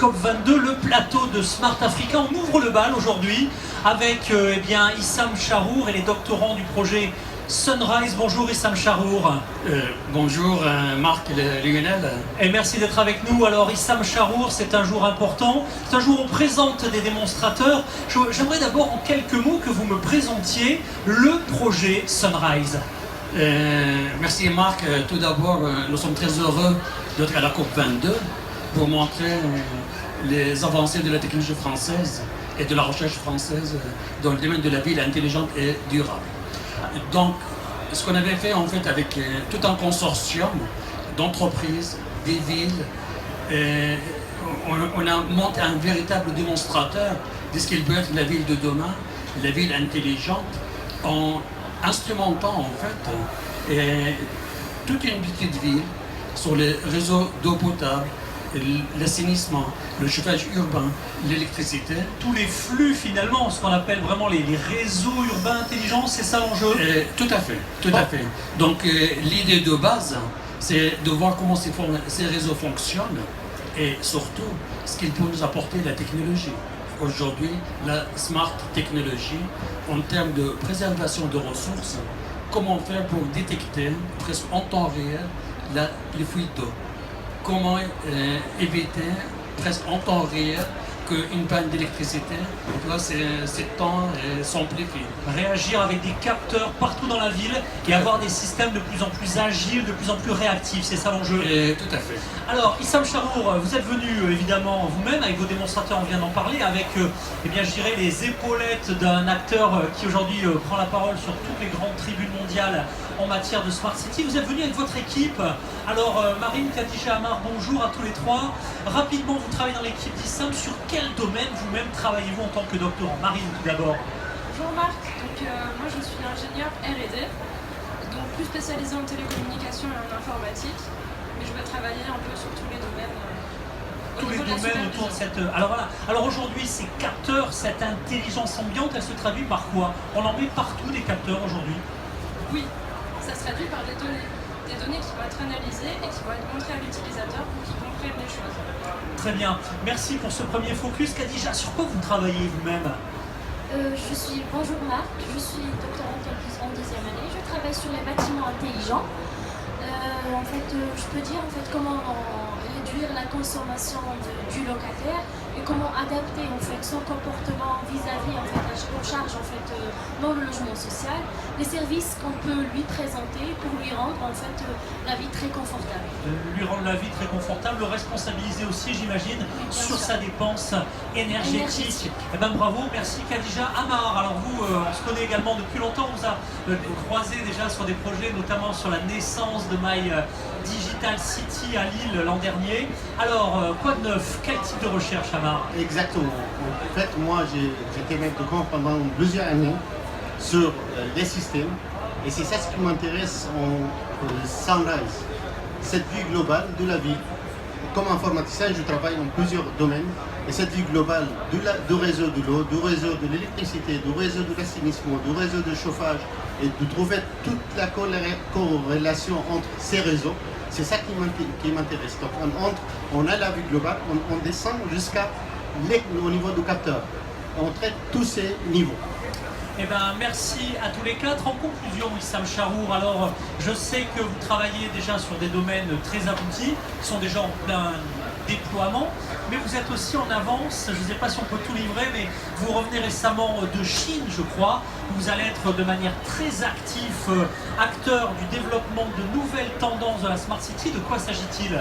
COP22, le plateau de Smart Africa. On ouvre le bal aujourd'hui avec eh bien, Issam Charour et les doctorants du projet Sunrise. Bonjour Issam Charour. Bonjour Marc Lionel. Et merci d'être avec nous. Alors Issam Charour, c'est un jour important. C'est un jour où on présente des démonstrateurs. J'aimerais d'abord en quelques mots que vous me présentiez le projet Sunrise. Merci Marc. Tout d'abord, nous sommes très heureux d'être à la COP22 pour montrer les avancées de la technologie française et de la recherche française dans le domaine de la ville intelligente et durable. Donc, ce qu'on avait fait en fait avec tout un consortium d'entreprises, des villes, on a monté un véritable démonstrateur de ce qu'il peut être la ville de demain, la ville intelligente, en instrumentant en fait toute une petite ville sur les réseaux d'eau potable, l'assainissement, le chauffage urbain, l'électricité. Tous les flux finalement, ce qu'on appelle vraiment les réseaux urbains intelligents, c'est ça l'enjeu? Tout à fait, tout à fait. Donc l'idée de base, c'est de voir comment ces réseaux fonctionnent et surtout ce qu'ils peuvent nous apporter la technologie. Aujourd'hui, la smart technologie, en termes de préservation de ressources, comment faire pour détecter presque en temps réel les fuites d'eau. Comment éviter presque en temps réel qu'une panne d'électricité s'étend et s'amplifie. Réagir avec des capteurs partout dans la ville et avoir des systèmes de plus en plus agiles, de plus en plus réactifs, c'est ça l'enjeu? Tout à fait. Alors, Issam Charour, vous êtes venu évidemment vous-même, avec vos démonstrateurs, on vient d'en parler, avec eh bien, je dirais, les épaulettes d'un acteur qui aujourd'hui prend la parole sur toutes les grandes tribunes mondiales en matière de Smart City. Vous êtes venu avec votre équipe. Alors, Marine, Khadija, Amar, bonjour à tous les trois. Rapidement, vous travaillez dans l'équipe d'Issam. Sur quel domaine vous-même travaillez-vous en tant que doctorant? Marine, tout d'abord. Bonjour Marc, moi je suis ingénieur R&D, donc plus spécialisé en télécommunication et en informatique, mais je vais travailler un peu sur tous les domaines. Tous les domaines autour de cette... Alors voilà, alors aujourd'hui ces capteurs, cette intelligence ambiante, elle se traduit par quoi? On en met partout des capteurs aujourd'hui? Oui, ça se traduit par des données qui vont être analysées et qui vont être montrées à l'utilisateur pour qu'il comprenne les choses. Très bien, merci pour ce premier focus. Khadija, sur quoi vous travaillez vous-même? Bonjour Marc, je suis doctorante en deuxième année, je travaille sur les bâtiments intelligents. Je peux dire comment réduire la consommation du locataire et comment adapter son comportement vis-à-vis en charge dans le logement social, les services qu'on peut lui présenter pour lui rendre la vie très confortable. Lui rendre la vie très confortable, le responsabiliser aussi, j'imagine, sur sa dépense énergétique. Eh ben, bravo, merci Khadija. Amar, alors vous, on se connaît également depuis longtemps, on vous a croisé déjà sur des projets, notamment sur la naissance de My Digital City à Lille l'an dernier. Alors, quoi de neuf? Quel type de recherche, Amar? Exactement. En fait, moi, j'étais maître de camp pendant plusieurs années sur les systèmes. Et c'est ça ce qui m'intéresse en Sunrise, cette vue globale de la ville. Comme informaticien, je travaille dans plusieurs domaines. Et cette vue globale du réseau de l'eau, du réseau de l'électricité, du réseau de l'assainissement, du réseau de chauffage, et de trouver toute la corrélation entre ces réseaux, c'est ça qui m'intéresse. Donc on a la vue globale, on descend jusqu'au niveau du capteur. On traite tous ces niveaux. Eh bien, merci à tous les quatre. En conclusion, Issam Charour, alors je sais que vous travaillez déjà sur des domaines très aboutis, qui sont déjà en plein déploiement, mais vous êtes aussi en avance. Je ne sais pas si on peut tout livrer, mais vous revenez récemment de Chine, je crois. Vous allez être de manière très actif acteur du développement de nouvelles tendances de la Smart City. De quoi s'agit-il?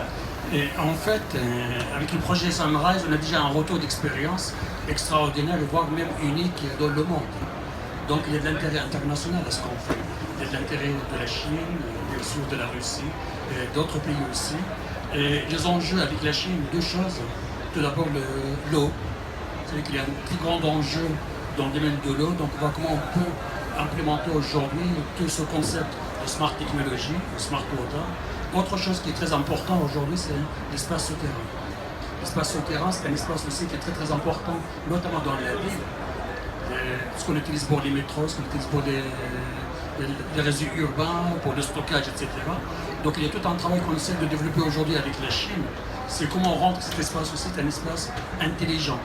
Et en fait, avec le projet Sunrise, on a déjà un retour d'expérience extraordinaire, voire même unique dans le monde. Donc il y a de l'intérêt international à ce qu'on fait. Il y a de l'intérêt de la Chine, bien sûr de la Russie, et d'autres pays aussi. Et les enjeux avec la Chine, deux choses. Tout d'abord l'eau. C'est-à-dire qu'il y a un plus grand enjeu dans le domaine de l'eau. Donc on voit comment on peut implémenter aujourd'hui tout ce concept de smart technology, de smart water. Autre chose qui est très important aujourd'hui, c'est l'espace souterrain. L'espace souterrain, c'est un espace aussi qui est très très important, notamment dans la ville. Ce qu'on utilise pour les métros, ce qu'on utilise pour les réseaux urbains, pour le stockage, etc. Donc il y a tout un travail qu'on essaie de développer aujourd'hui avec la Chine c'est comment rendre cet espace aussi un espace intelligent.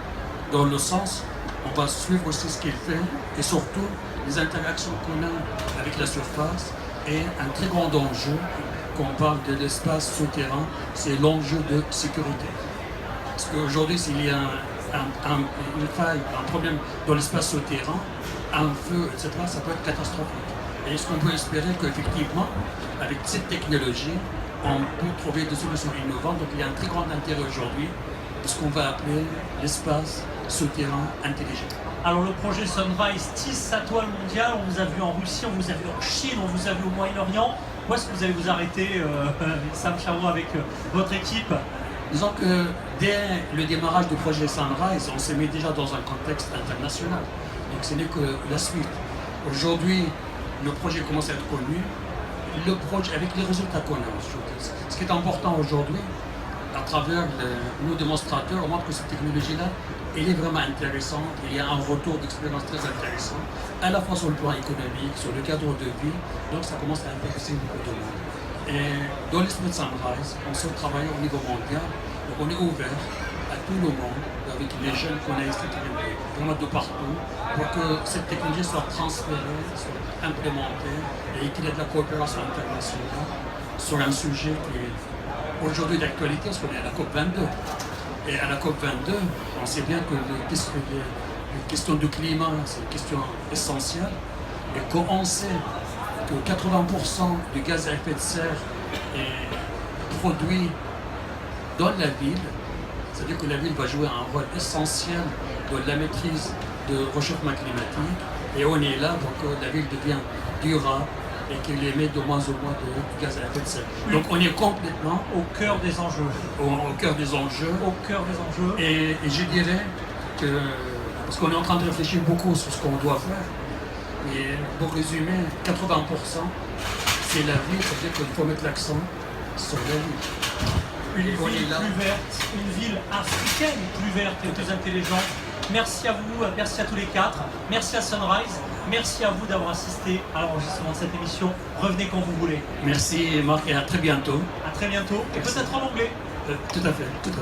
Dans le sens, on va suivre aussi ce qu'il fait et surtout les interactions qu'on a avec la surface et un très grand enjeu quand on parle de l'espace souterrain, c'est l'enjeu de sécurité. Parce qu'aujourd'hui, s'il y a une faille, un problème dans l'espace souterrain, un feu, etc., ça peut être catastrophique. Et est-ce qu'on peut espérer qu'effectivement, avec cette technologie, on peut trouver des solutions innovantes? Donc il y a un très grand intérêt aujourd'hui de ce qu'on va appeler l'espace souterrain intelligent. Alors le projet Sunrise tisse sa toile mondiale, on vous a vu en Russie, on vous a vu en Chine, on vous a vu au Moyen-Orient. Où est-ce que vous allez vous arrêter, Sam Charour, avec votre équipe? Disons que dès le démarrage du projet Sunrise, on s'est mis déjà dans un contexte international. Donc ce n'est que la suite. Aujourd'hui, le projet commence à être connu, le projet, avec les résultats qu'on a aujourd'hui. Ce qui est important aujourd'hui, à travers nos démonstrateurs, on montre que cette technologie-là, elle est vraiment intéressante. Il y a un retour d'expérience très intéressant, à la fois sur le plan économique, sur le cadre de vie. Donc ça commence à intéresser beaucoup de monde. Et dans l'esprit de Sunrise, on se travaille au niveau mondial. Donc on est ouvert à tout le monde, avec les jeunes qu'on a ici qui viennent vraiment de partout, pour que cette technologie soit transférée, soit implémentée et qu'il y ait de la coopération internationale sur un sujet qui est aujourd'hui d'actualité, parce qu'on est à la COP22. Et à la COP22, on sait bien que les questions du climat, c'est une question essentielle, et qu'on sait que 80% du gaz à effet de serre est produit dans la ville. C'est-à-dire que la ville va jouer un rôle essentiel dans la maîtrise du réchauffement climatique, et on est là pour que la ville devienne durable et qu'elle émet de moins en moins de gaz à effet de serre. Donc on est complètement au cœur des enjeux. Au cœur des enjeux. Au cœur des enjeux. Et je dirais que, parce qu'on est en train de réfléchir beaucoup sur ce qu'on doit faire, et pour résumer, 80% c'est la ville, c'est-à-dire qu'il faut mettre l'accent sur la ville. Une ville plus verte, une ville africaine plus verte et plus intelligente. Merci à vous, merci à tous les quatre, merci à Sunrise, merci à vous d'avoir assisté à l'enregistrement de cette émission. Revenez quand vous voulez. Merci Marc et à très bientôt. À très bientôt, et peut-être en anglais. Tout à fait, tout à fait.